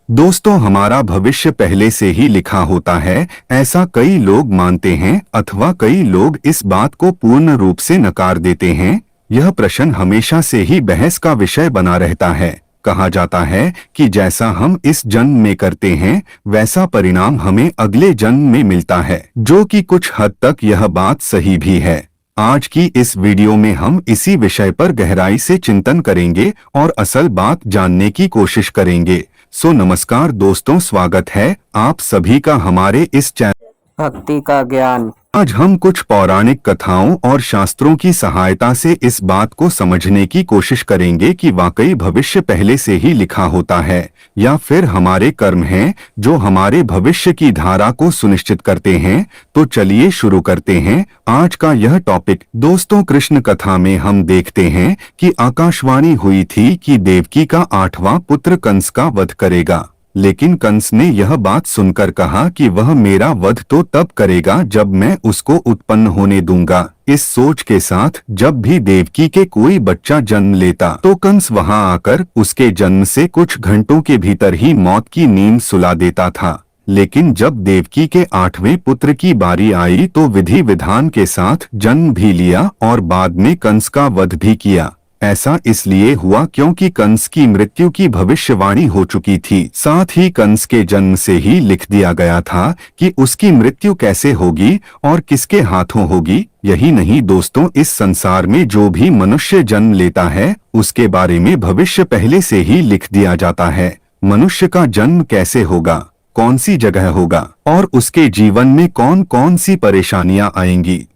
दोस्तों, हमारा भविष्य पहले से ही लिखा होता है, ऐसा कई लोग मानते हैं अथवा कई लोग इस बात को पूर्ण रूप से नकार देते हैं। यह प्रश्न हमेशा से ही बहस का विषय बना रहता है। कहा जाता है कि जैसा हम इस जन्म में करते हैं वैसा परिणाम हमें अगले जन्म में मिलता है, जो कि कुछ हद तक यह बात सही भी है। आज की इस वीडियो में हम इसी विषय पर गहराई से चिंतन करेंगे और असल बात जानने की कोशिश करेंगे। नमस्कार दोस्तों, स्वागत है आप सभी का हमारे इस चैनल भक्ति का ज्ञान। आज हम कुछ पौराणिक कथाओं और शास्त्रों की सहायता से इस बात को समझने की कोशिश करेंगे कि वाकई भविष्य पहले से ही लिखा होता है या फिर हमारे कर्म हैं जो हमारे भविष्य की धारा को सुनिश्चित करते हैं। तो चलिए शुरू करते हैं आज का यह टॉपिक। दोस्तों, कृष्ण कथा में हम देखते हैं कि आकाशवाणी हुई थी कि देवकी का 8वां पुत्र कंस का वध करेगा, लेकिन कंस ने यह बात सुनकर कहा कि वह मेरा वध तो तब करेगा जब मैं उसको उत्पन्न होने दूंगा। इस सोच के साथ जब भी देवकी के कोई बच्चा जन्म लेता तो कंस वहां आकर उसके जन्म से कुछ घंटों के भीतर ही मौत की नींद सुला देता था। लेकिन जब देवकी के 8वें पुत्र की बारी आई तो विधि विधान के साथ जन्म भी लिया और बाद में कंस का वध भी किया। ऐसा इसलिए हुआ क्योंकि कंस की मृत्यु की भविष्यवाणी हो चुकी थी। साथ ही कंस के जन्म से ही लिख दिया गया था कि उसकी मृत्यु कैसे होगी और किसके हाथों होगी। यही नहीं दोस्तों, इस संसार में जो भी मनुष्य जन्म लेता है उसके बारे में भविष्य पहले से ही लिख दिया जाता है। मनुष्य का जन्म कैसे होगा, कौन सी जगह होगा और उसके जीवन में कौन कौन सी परेशानियां आएंगी,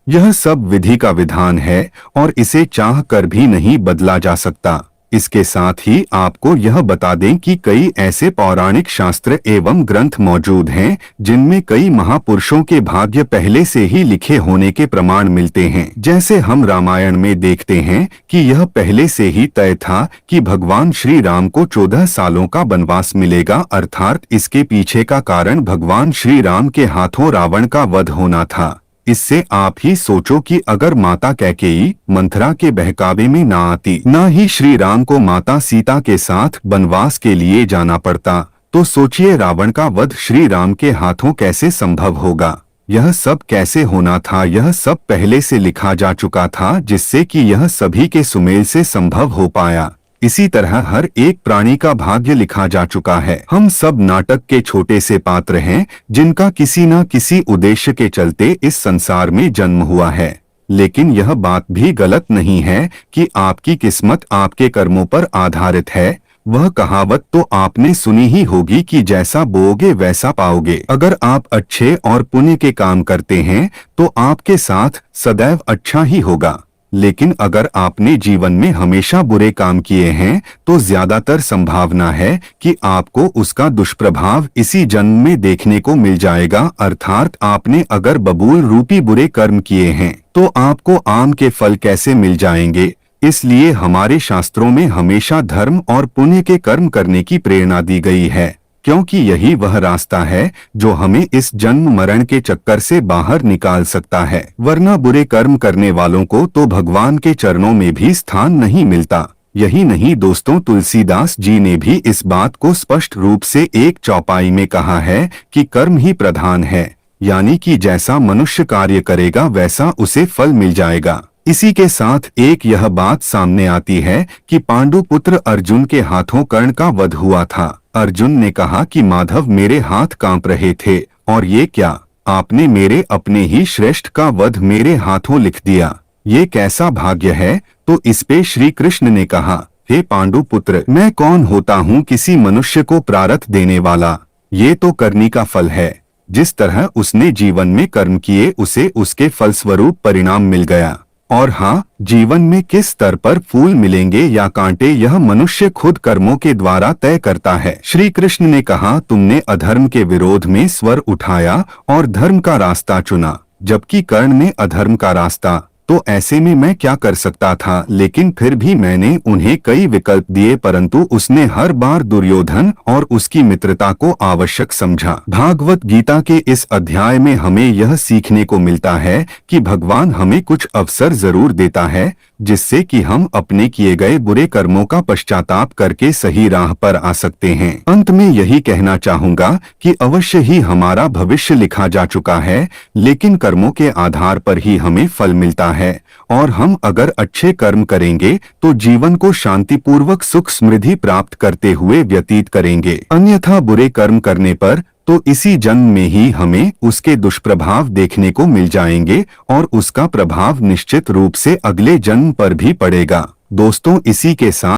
यह सब विधि का विधान है और इसे चाह कर भी नहीं बदला जा सकता। इसके साथ ही आपको यह बता दें कि कई ऐसे पौराणिक शास्त्र एवं ग्रंथ मौजूद हैं जिनमें कई महापुरुषों के भाग्य पहले से ही लिखे होने के प्रमाण मिलते हैं। जैसे हम रामायण में देखते हैं कि यह पहले से ही तय था कि भगवान श्री राम को 14 सालों का वनवास मिलेगा, अर्थात इसके पीछे का कारण भगवान श्री राम के हाथों रावण का वध होना था। इससे आप ही सोचो कि अगर माता कैकेयी मंथरा के बहकावे में ना आती, ना ही श्री राम को माता सीता के साथ वनवास के लिए जाना पड़ता, तो सोचिए रावण का वध श्री राम के हाथों कैसे संभव होगा। यह सब कैसे होना था, यह सब पहले से लिखा जा चुका था, जिससे कि यह सभी के सुमेल से संभव हो पाया। इसी तरह हर एक प्राणी का भाग्य लिखा जा चुका है। हम सब नाटक के छोटे से पात्र हैं जिनका किसी न किसी उद्देश्य के चलते इस संसार में जन्म हुआ है। लेकिन यह बात भी गलत नहीं है कि आपकी किस्मत आपके कर्मों पर आधारित है। वह कहावत तो आपने सुनी ही होगी कि जैसा बोओगे वैसा पाओगे। अगर आप अच्छे और पुण्य के काम करते हैं तो आपके साथ सदैव अच्छा ही होगा, लेकिन अगर आपने जीवन में हमेशा बुरे काम किए हैं तो ज्यादातर संभावना है कि आपको उसका दुष्प्रभाव इसी जन्म में देखने को मिल जाएगा। अर्थात आपने अगर बबूल रूपी बुरे कर्म किए हैं तो आपको आम के फल कैसे मिल जाएंगे। इसलिए हमारे शास्त्रों में हमेशा धर्म और पुण्य के कर्म करने की प्रेरणा दी गई है, क्योंकि यही वह रास्ता है जो हमें इस जन्म मरण के चक्कर से बाहर निकाल सकता है। वरना बुरे कर्म करने वालों को तो भगवान के चरणों में भी स्थान नहीं मिलता। यही नहीं दोस्तों, तुलसीदास जी ने भी इस बात को स्पष्ट रूप से एक चौपाई में कहा है कि कर्म ही प्रधान है, यानी कि जैसा मनुष्य कार्य करेगा वैसा उसे फल मिल जाएगा। इसी के साथ एक यह बात सामने आती है कि पांडु पुत्र अर्जुन के हाथों कर्ण का वध हुआ था। अर्जुन ने कहा कि माधव, मेरे हाथ कांप रहे थे और ये क्या, आपने मेरे अपने ही श्रेष्ठ का वध मेरे हाथों लिख दिया, ये कैसा भाग्य है। तो इस पे श्री कृष्ण ने कहा, हे पांडु पुत्र, मैं कौन होता हूँ किसी मनुष्य को प्रारब्ध देने वाला, ये तो करनी का फल है। जिस तरह उसने जीवन में कर्म किए उसे उसके फलस्वरूप परिणाम मिल गया। और हाँ, जीवन में किस स्तर पर फूल मिलेंगे या कांटे यह मनुष्य खुद कर्मों के द्वारा तय करता है। श्री कृष्ण ने कहा, तुमने अधर्म के विरोध में स्वर उठाया और धर्म का रास्ता चुना, जबकि कर्ण ने अधर्म का रास्ता। तो ऐसे में मैं क्या कर सकता था, लेकिन फिर भी मैंने उन्हें कई विकल्प दिए, परंतु उसने हर बार दुर्योधन और उसकी मित्रता को आवश्यक समझा। भागवत गीता के इस अध्याय में हमें यह सीखने को मिलता है कि भगवान हमें कुछ अवसर जरूर देता है, जिससे कि हम अपने किए गए बुरे कर्मों का पश्चाताप करके सही राह पर आ सकते हैं। अंत में यही कहना चाहूंगा कि अवश्य ही हमारा भविष्य लिखा जा चुका है, लेकिन कर्मों के आधार पर ही हमें फल मिलता है, और हम अगर अच्छे कर्म करेंगे तो जीवन को शांतिपूर्वक सुख समृद्धि प्राप्त करते हुए व्यतीत करेंगे। अन्यथा बुरे कर्म करने पर तो इसी जन्म में ही हमें उसके दुष्प्रभाव देखने को मिल जाएंगे, और उसका प्रभाव निश्चित रूप से अगले जन्म पर भी पड़ेगा। दोस्तों, इसी के साथ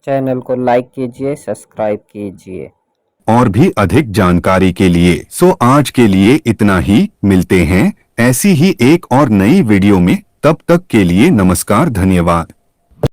चैनल को लाइक कीजिए, सब्सक्राइब कीजिए। और भी अधिक जानकारी के लिए आज के लिए इतना ही। मिलते हैं ऐसी ही एक और नई वीडियो में। तब तक के लिए नमस्कार, धन्यवाद।